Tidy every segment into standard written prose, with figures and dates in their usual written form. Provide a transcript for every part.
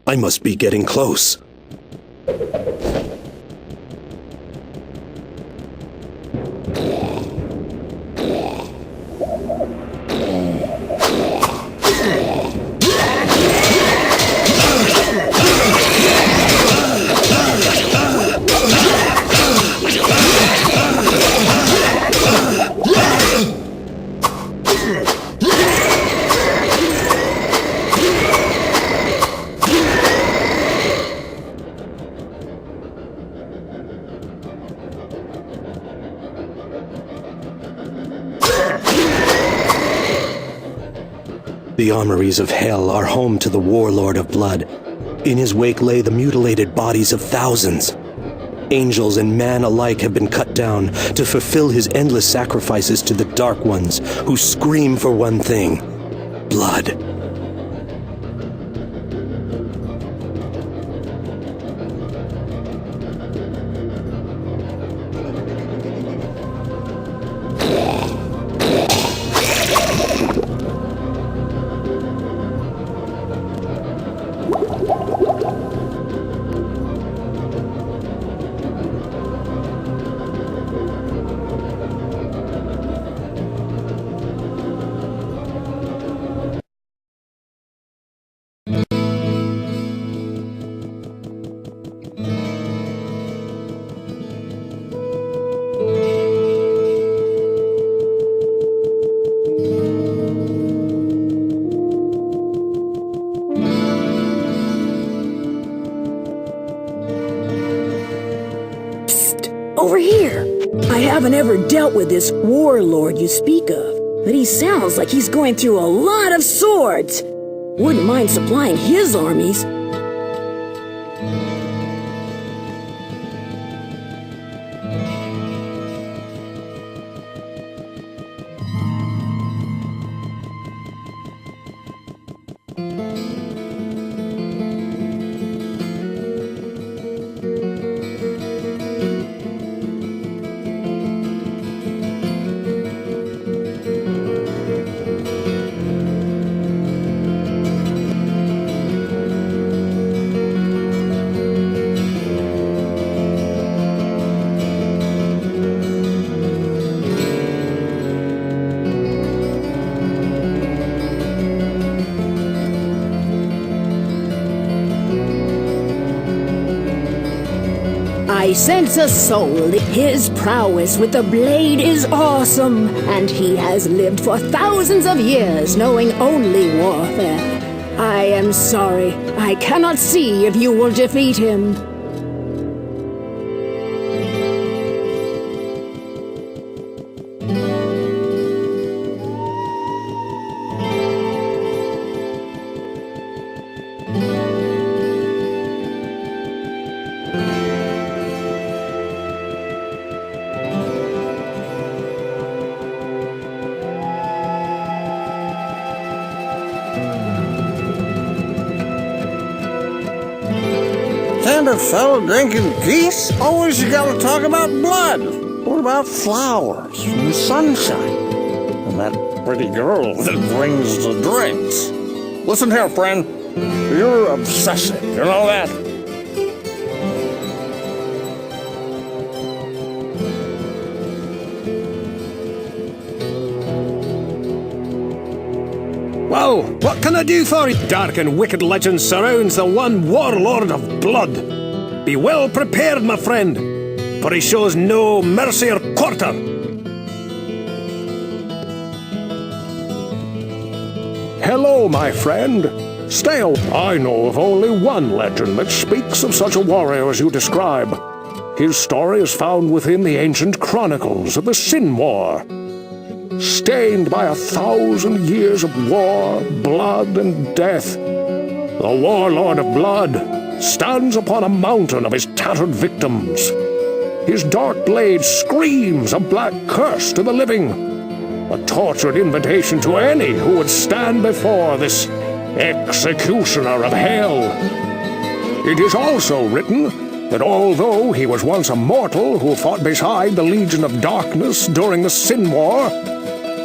I must be getting close. The armories of hell are home to the warlord of blood. In his wake lay the mutilated bodies of thousands. Angels and man alike have been cut down to fulfill his endless sacrifices to the Dark Ones, who scream for one thing: blood. Over here! I haven't ever dealt with this warlord you speak of, but he sounds like he's going through a lot of swords. Wouldn't mind supplying his armies. I sense a soul. His prowess with the blade is awesome, and he has lived for thousands of years knowing only warfare. I am sorry. I cannot see if you will defeat him. And a fellow drinking peace? Always you gotta talk about blood. What about flowers and sunshine? And that pretty girl that brings the drinks. Listen here, friend. You're obsessive, you know that? Well, what can I do for you? Dark and wicked legend surrounds the one warlord of blood. Be well prepared, my friend, for he shows no mercy or quarter. Hello, my friend. Stale, I know of only one legend that speaks of such a warrior as you describe. His story is found within the ancient chronicles of the Sin War. Stained by 1,000 years of war, blood, and death, the warlord of blood stands upon a mountain of his tattered victims. His dark blade screams a black curse to the living. a tortured invitation to any who would stand before this executioner of hell. It is also written that although he was once a mortal who fought beside the Legion of Darkness during the Sin War,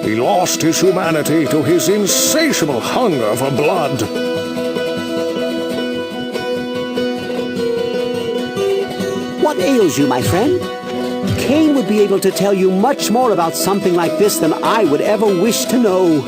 he lost his humanity to his insatiable hunger for blood. What ails you, my friend? Cain would be able to tell you much more about something like this than I would ever wish to know.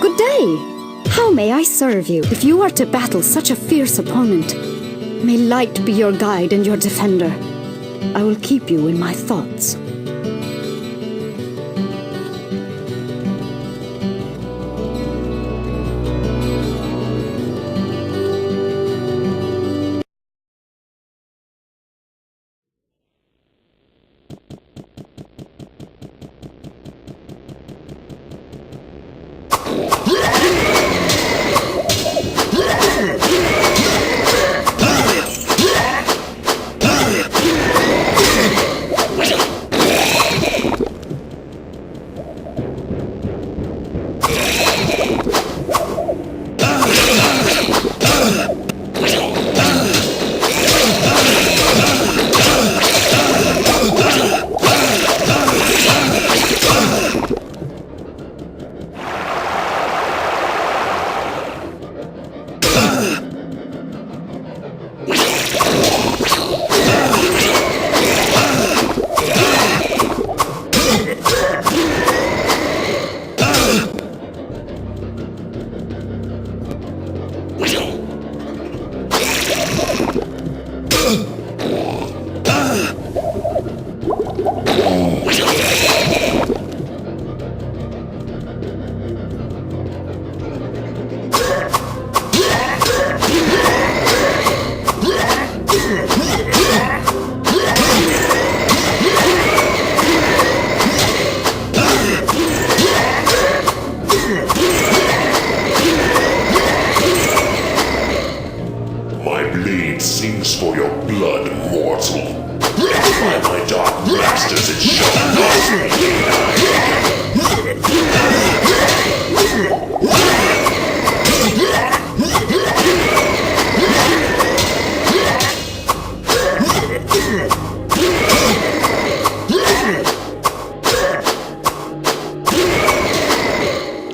Good day. How may I serve you? If you are to battle such a fierce opponent, may light be your guide and your defender. I will keep you in my thoughts.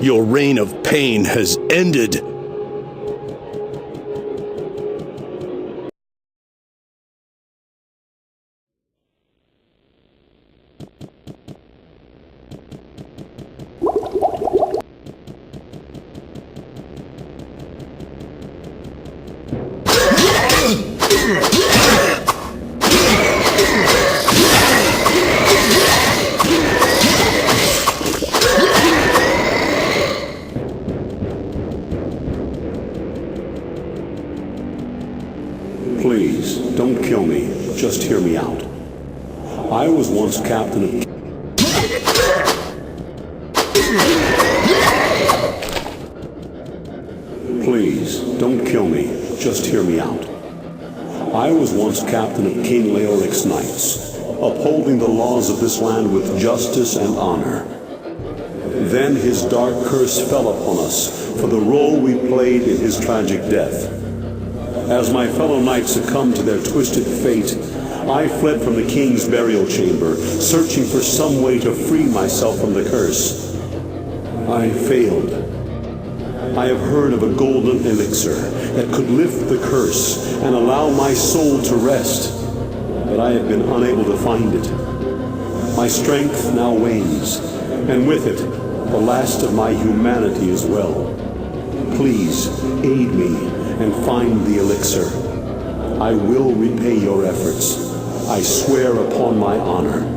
Your reign of pain has ended. Please, don't kill me. Just hear me out. I was once captain of... Please, don't kill me. Just hear me out. I was once captain of King Leoric's knights, upholding the laws of this land with justice and honor. Then his dark curse fell upon us for the role we played in his tragic death. As my fellow knights succumbed to their twisted fate, I fled from the king's burial chamber, searching for some way to free myself from the curse. I failed. I have heard of a golden elixir that could lift the curse and allow my soul to rest, but I have been unable to find it. My strength now wanes, and with it, the last of my humanity as well. Please, aid me and find the elixir. I will repay your efforts. I swear upon my honor.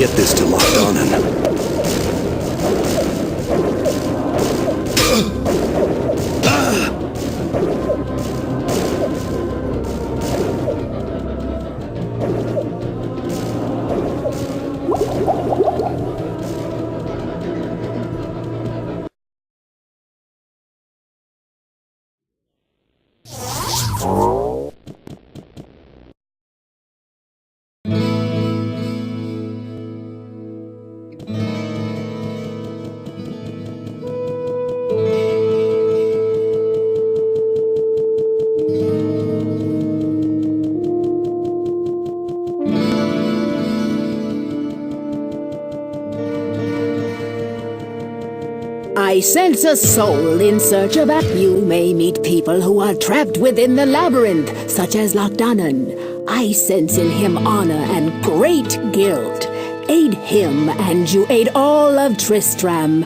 get this to Lachdanan. I sense a soul in search of a... You may meet people who are trapped within the labyrinth, such as Lachdanan. I sense in him honor and great guilt. Aid him, and you aid all of Tristram.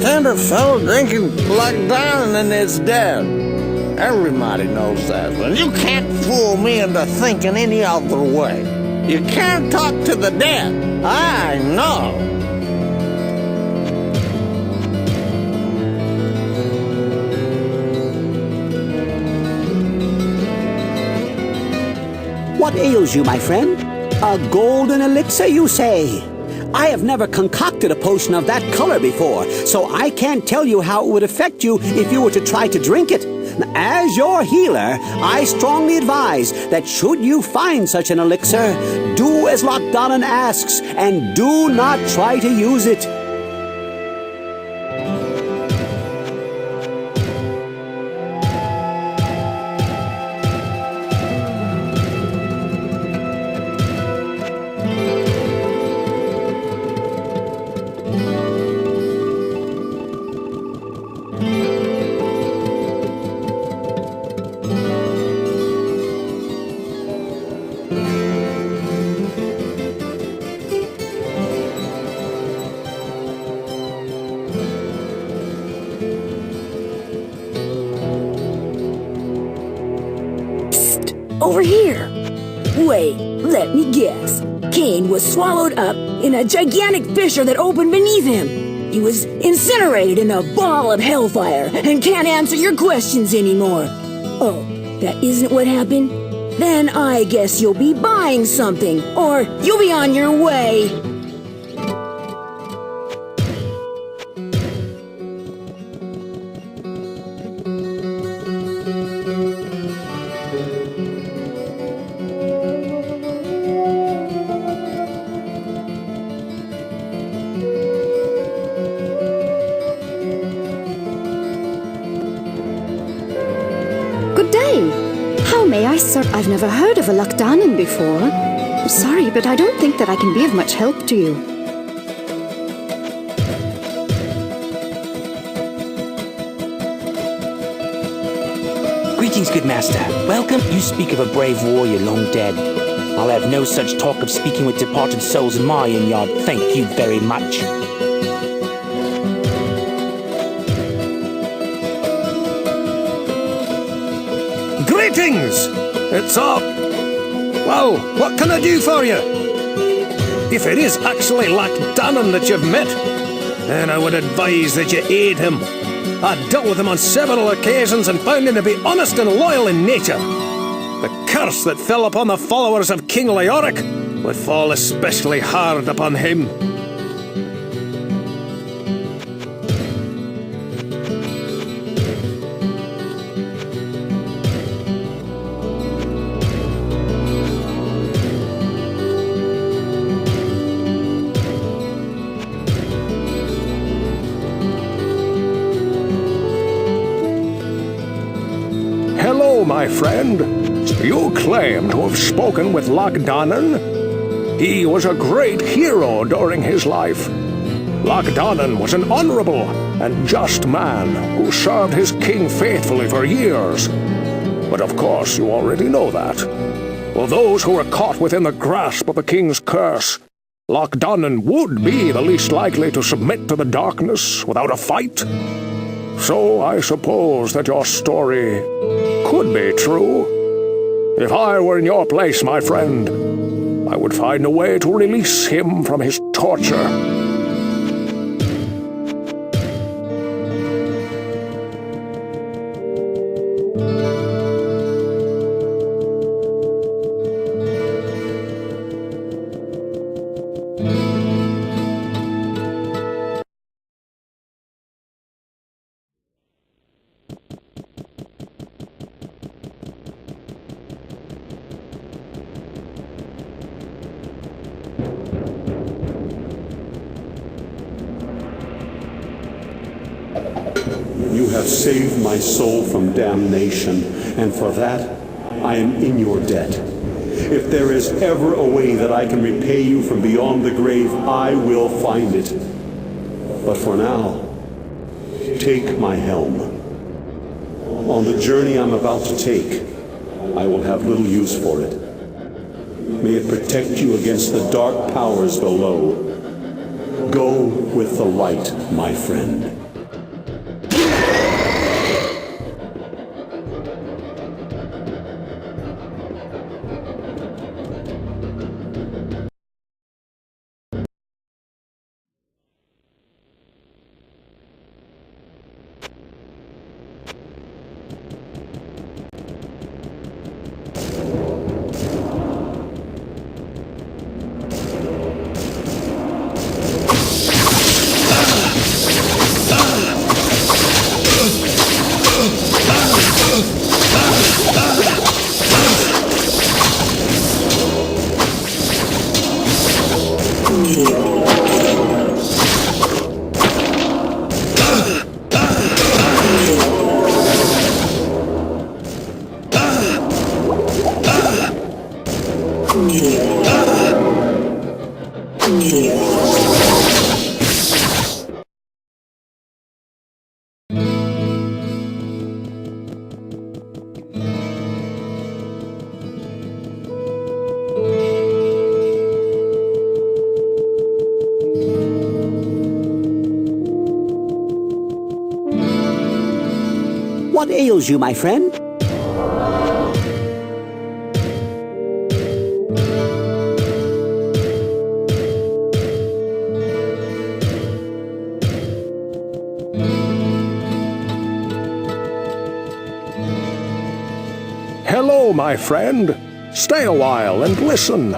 And a fellow drinking Lachdanan and is dead. Everybody knows that, and you can't fool me into thinking any other way. You can't talk to the dead. I know. What ails you, my friend? A golden elixir, you say? I have never concocted a potion of that color before, so I can't tell you how it would affect you if you were to try to drink it. As your healer, I strongly advise that should you find such an elixir, do as Lachdanan asks, and do not try to use it. Over here. Wait, let me guess. Cain was swallowed up in a gigantic fissure that opened beneath him. He was incinerated in a ball of hellfire and can't answer your questions anymore. Oh, that isn't what happened? Then I guess you'll be buying something, or you'll be on your way. Good day. How may I serve? I've never heard of a Lachdanan before. Sorry, but I don't think that I can be of much help to you. Greetings, good master. Welcome. You speak of a brave warrior long dead. I'll have no such talk of speaking with departed souls in my inn yard. Thank you very much. Greetings! It's well, what can I do for you? If it is actually Lachdanan that you've met, then I would advise that you aid him. I dealt with him on several occasions and found him to be honest and loyal in nature. The curse that fell upon the followers of King Leoric would fall especially hard upon him. Hello, my friend. You claim to have spoken with Lachdanan? He was a great hero during his life. Lachdanan was an honorable and just man who served his king faithfully for years. But of course you already know that. For those who were caught within the grasp of the king's curse, Lachdanan would be the least likely to submit to the darkness without a fight. So I suppose that your story could be true. If I were in your place, my friend, I would find a way to release him from his torture. You have saved my soul from damnation, and for that, I am in your debt. If there is ever a way that I can repay you from beyond the grave, I will find it. But for now, take my helm. On the journey I'm about to take, I will have little use for it. May it protect you against the dark powers below. Go with the light, my friend. What ails you, my friend? Hello, my friend. Stay a while and listen.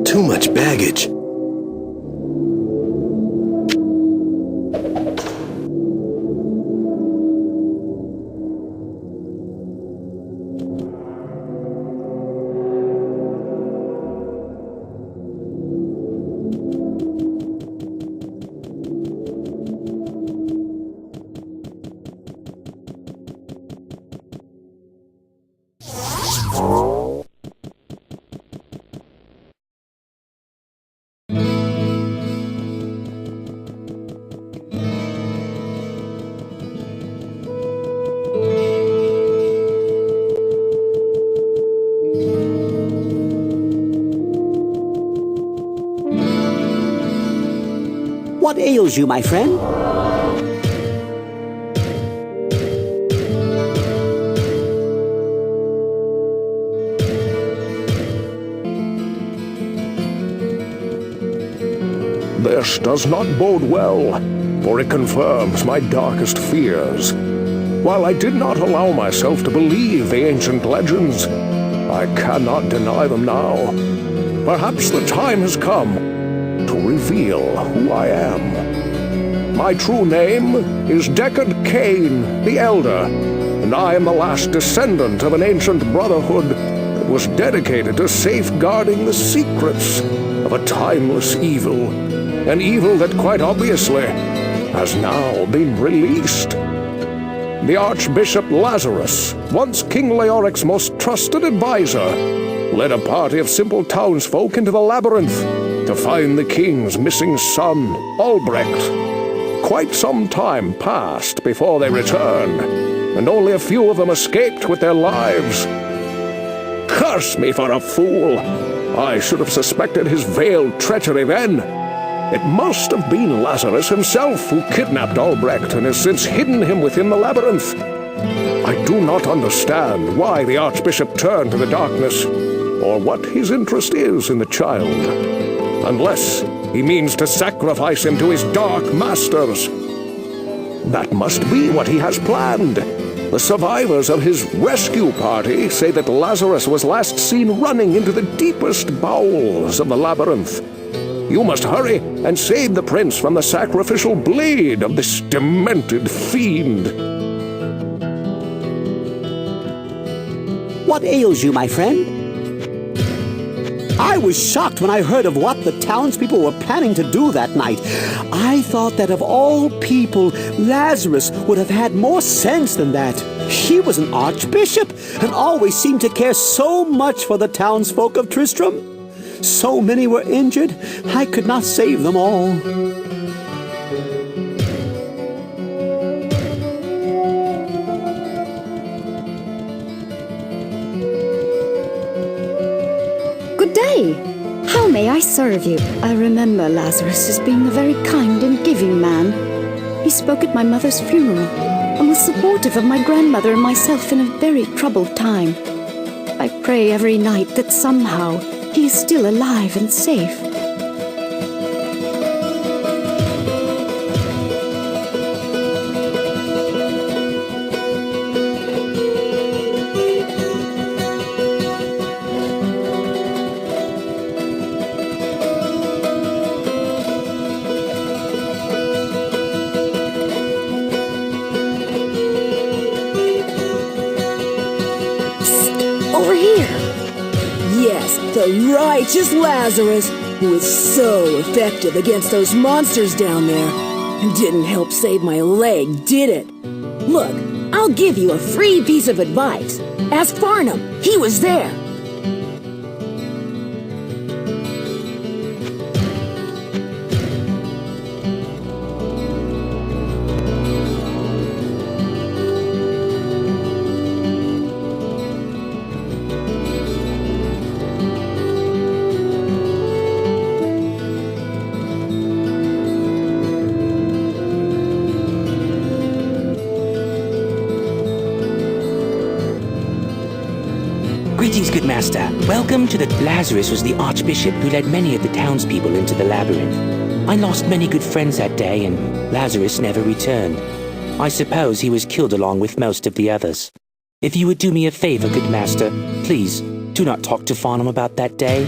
Too much baggage. What ails you, my friend? This does not bode well, for it confirms my darkest fears. While I did not allow myself to believe the ancient legends, I cannot deny them now. Perhaps the time has come to reveal who I am. My true name is Deckard Cain the Elder, and I am the last descendant of an ancient brotherhood that was dedicated to safeguarding the secrets of a timeless evil, an evil that quite obviously has now been released. The Archbishop Lazarus, once King Leoric's most trusted advisor, led a party of simple townsfolk into the labyrinth to find the king's missing son, Albrecht. Quite some time passed before they returned, and only a few of them escaped with their lives. Curse me for a fool! I should have suspected his veiled treachery then. It must have been Lazarus himself who kidnapped Albrecht and has since hidden him within the labyrinth. I do not understand why the Archbishop turned to the darkness, or what his interest is in the child, unless he means to sacrifice him to his dark masters. That must be what he has planned. The survivors of his rescue party say that Lazarus was last seen running into the deepest bowels of the labyrinth. You must hurry and save the prince from the sacrificial blade of this demented fiend. What ails you, my friend? I was shocked when I heard of what the townspeople were planning to do that night. I thought that of all people, Lazarus would have had more sense than that. He was an archbishop and always seemed to care so much for the townsfolk of Tristram. So many were injured, I could not save them all. Good day. How may I serve you? I remember Lazarus as being a very kind and giving man. He spoke at my mother's funeral and was supportive of my grandmother and myself in a very troubled time. I pray every night that somehow he is still alive and safe. Over here! Yes, the righteous Lazarus, who was so effective against those monsters down there. And didn't help save my leg, did it? Look, I'll give you a free piece of advice. Ask Farnham, he was there. Greetings, good master. Welcome to the... Lazarus was the archbishop who led many of the townspeople into the labyrinth. I lost many good friends that day, and Lazarus never returned. I suppose he was killed along with most of the others. If you would do me a favor, good master, please, do not talk to Farnham about that day.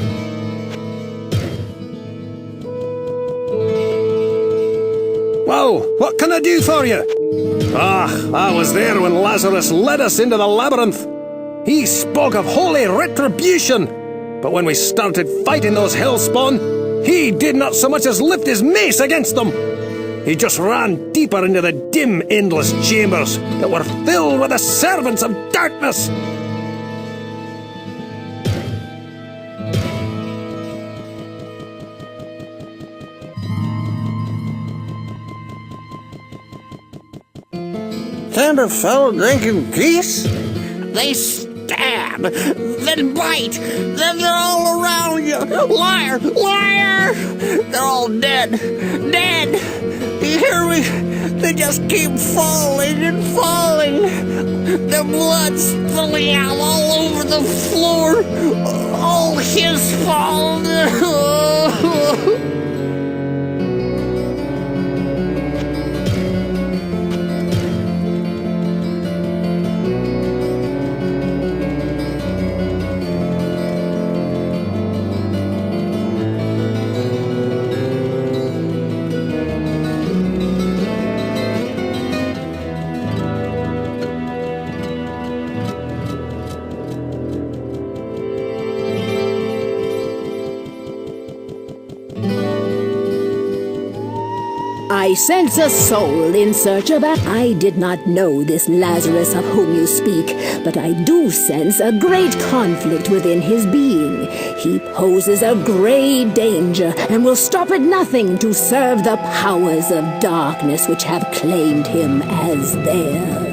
Well, what can I do for you? I was there when Lazarus led us into the labyrinth. He spoke of holy retribution, but when we started fighting those hellspawn, he did not so much as lift his mace against them. He just ran deeper into the dim, endless chambers that were filled with the servants of darkness. Kind of fellow drinking geese? They stab, then bite, then they're all around you. Liar! Liar! They're all dead. Dead! You hear me? They just keep falling and falling. Their blood's spilling out all over the floor. All his fault. I sense a soul in search of I did not know this Lazarus of whom you speak, but I do sense a great conflict within his being. He poses a great danger and will stop at nothing to serve the powers of darkness which have claimed him as theirs.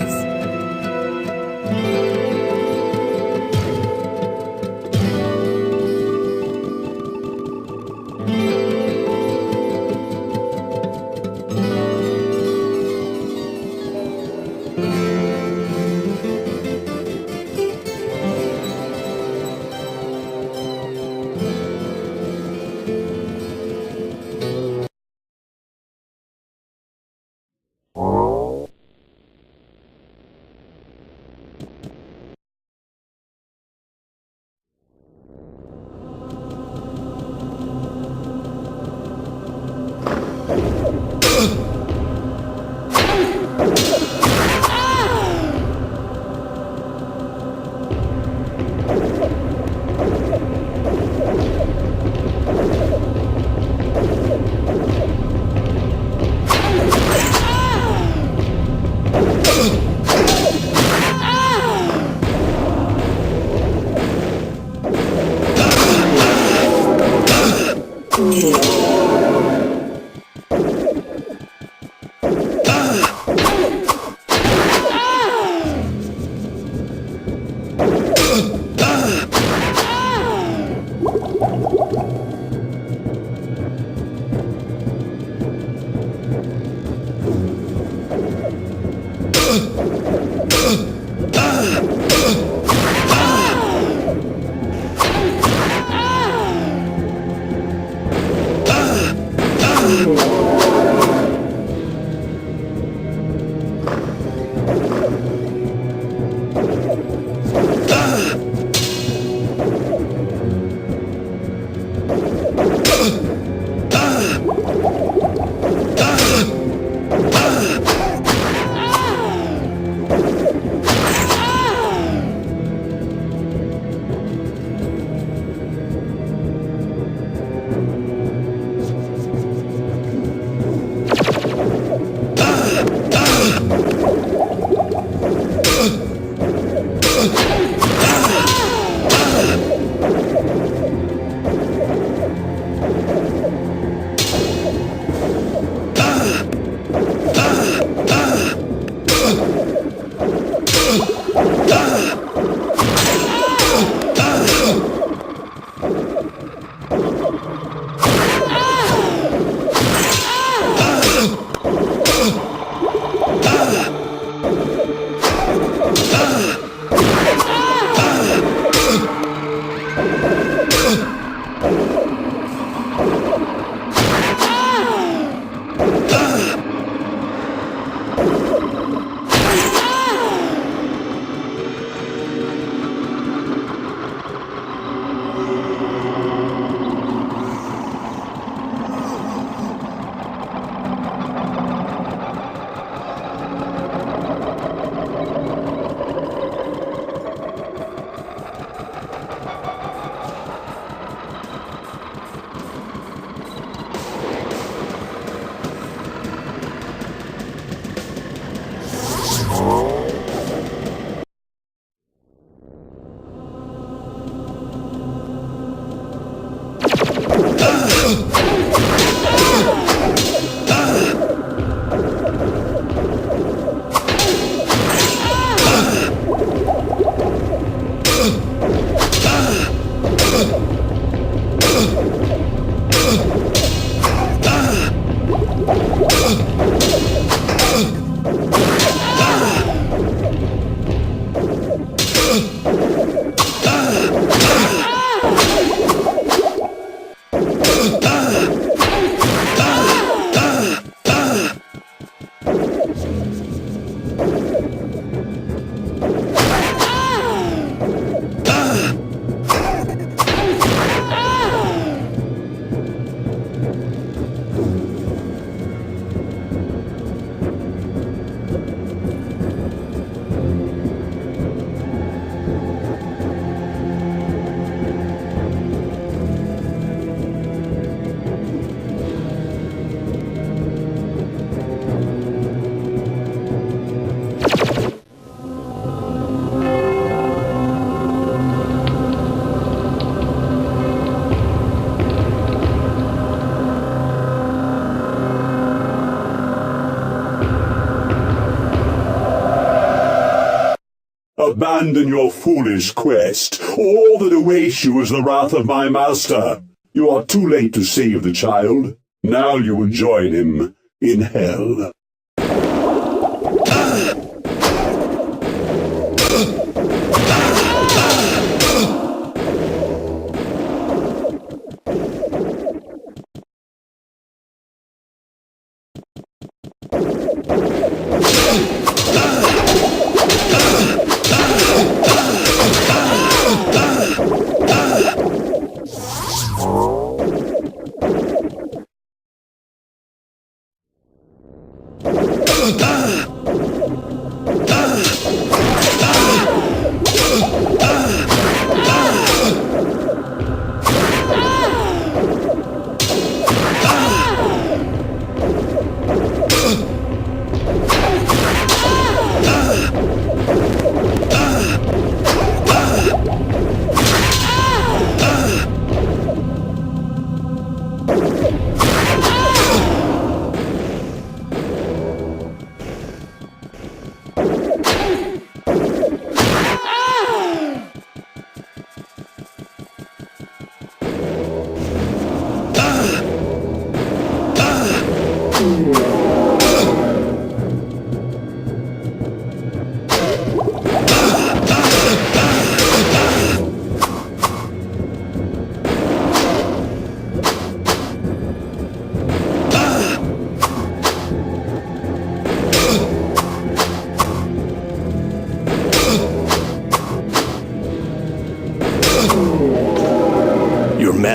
Abandon your foolish quest. All that awaits you is the wrath of my master. You are too late to save the child. Now you will join him in hell.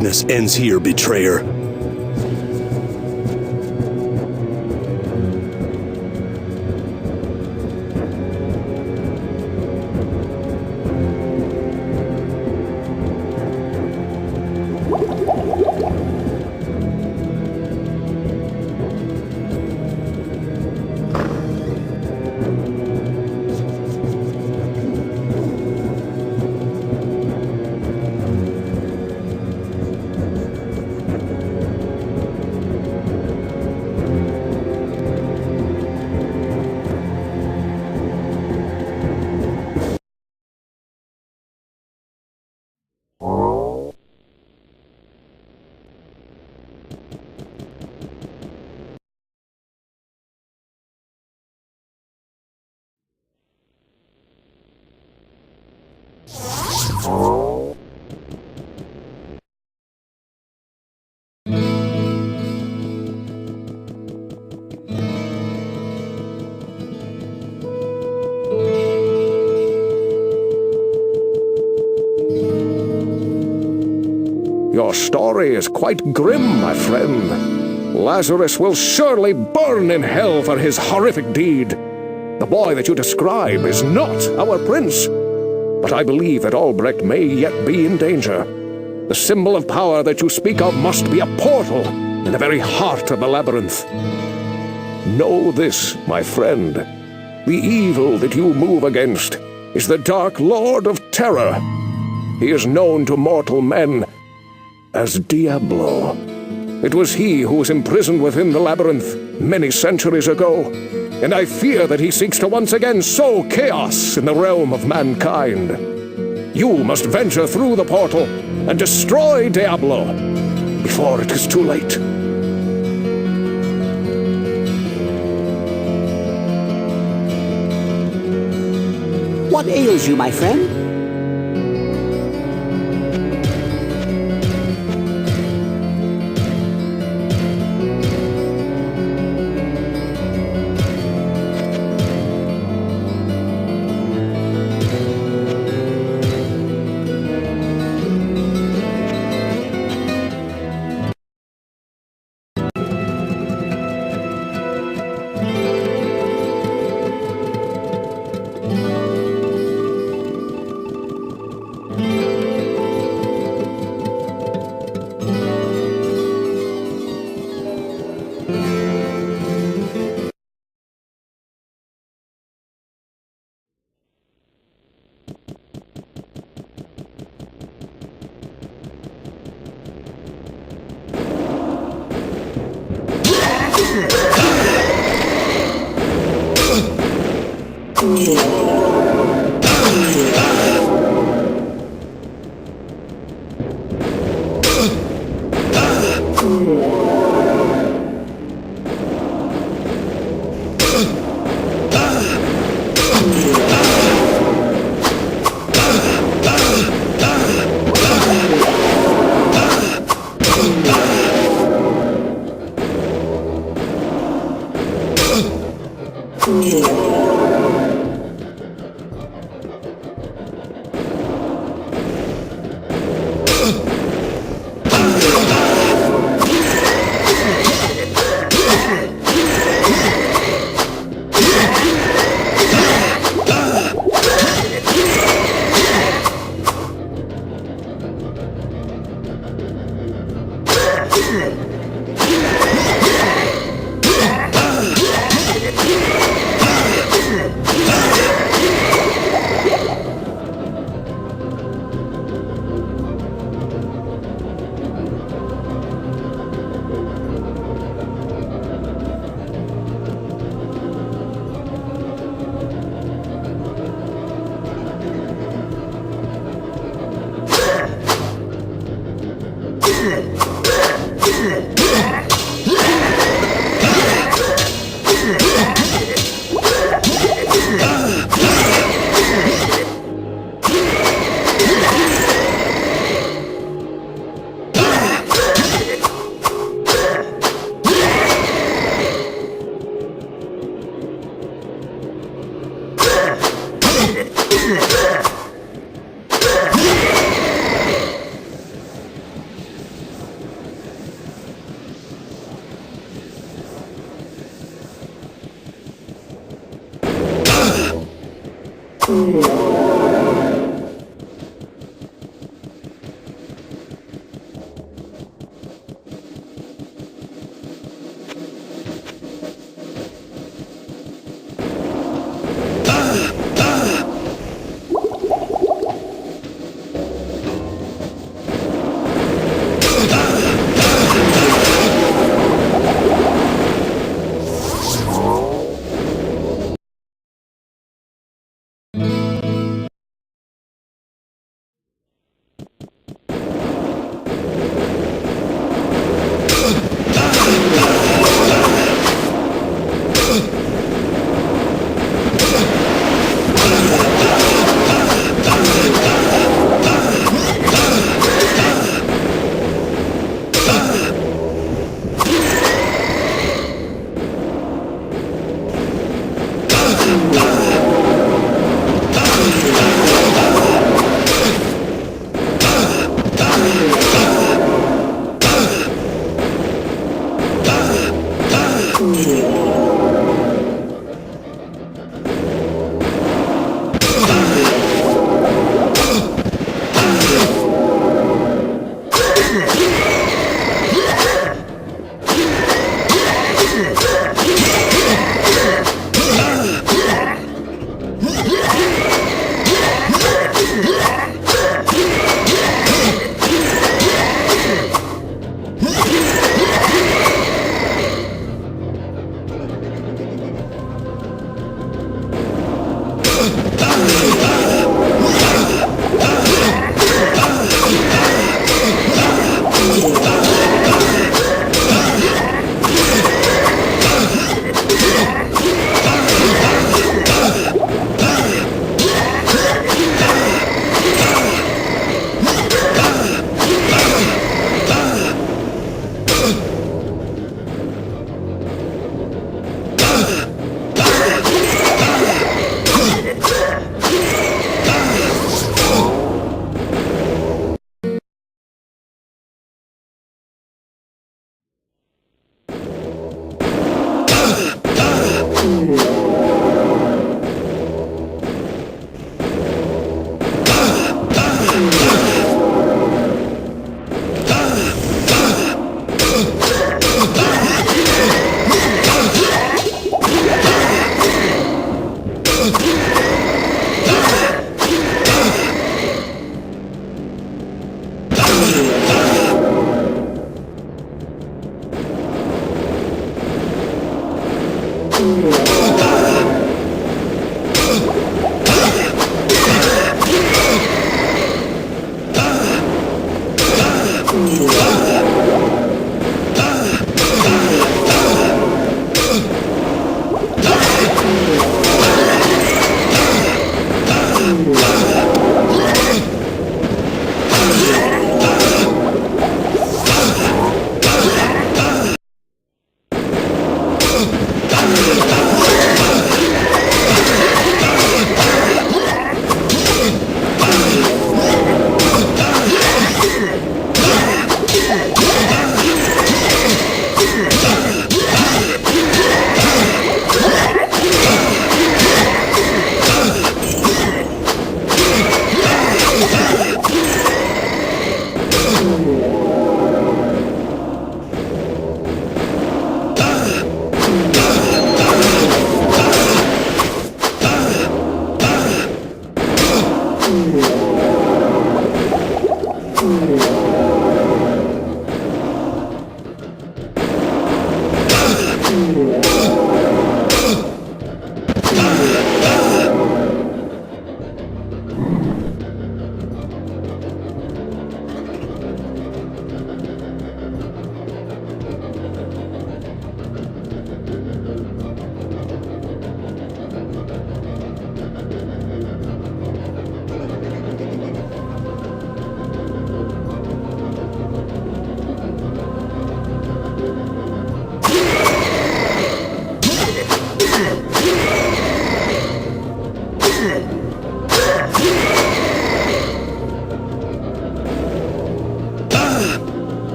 madness ends here, betrayer. Your story is quite grim, my friend. Lazarus will surely burn in hell for his horrific deed. The boy that you describe is not our prince. But I believe that Albrecht may yet be in danger. The symbol of power that you speak of must be a portal in the very heart of the labyrinth. Know this, my friend. The evil that you move against is the Dark Lord of Terror. He is known to mortal men as Diablo. It was he who was imprisoned within the labyrinth many centuries ago, and I fear that he seeks to once again sow chaos in the realm of mankind. You must venture through the portal and destroy Diablo before it is too late. What ails you, my friend?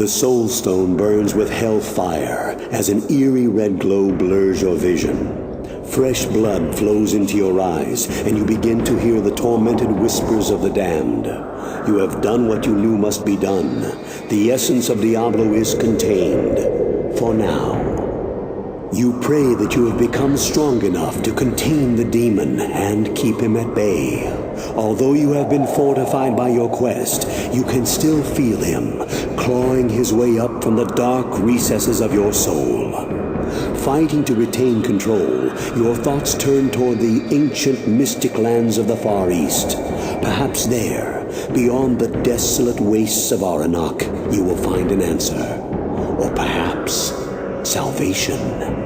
The Soul Stone burns with hellfire as an eerie red glow blurs your vision. Fresh blood flows into your eyes, and you begin to hear the tormented whispers of the damned. You have done what you knew must be done. The essence of Diablo is contained. For now. You pray that you have become strong enough to contain the demon and keep him at bay. Although you have been fortified by your quest, you can still feel him, clawing his way up from the dark recesses of your soul. Fighting to retain control, your thoughts turn toward the ancient mystic lands of the Far East. Perhaps there, beyond the desolate wastes of Aranok, you will find an answer. Or perhaps salvation.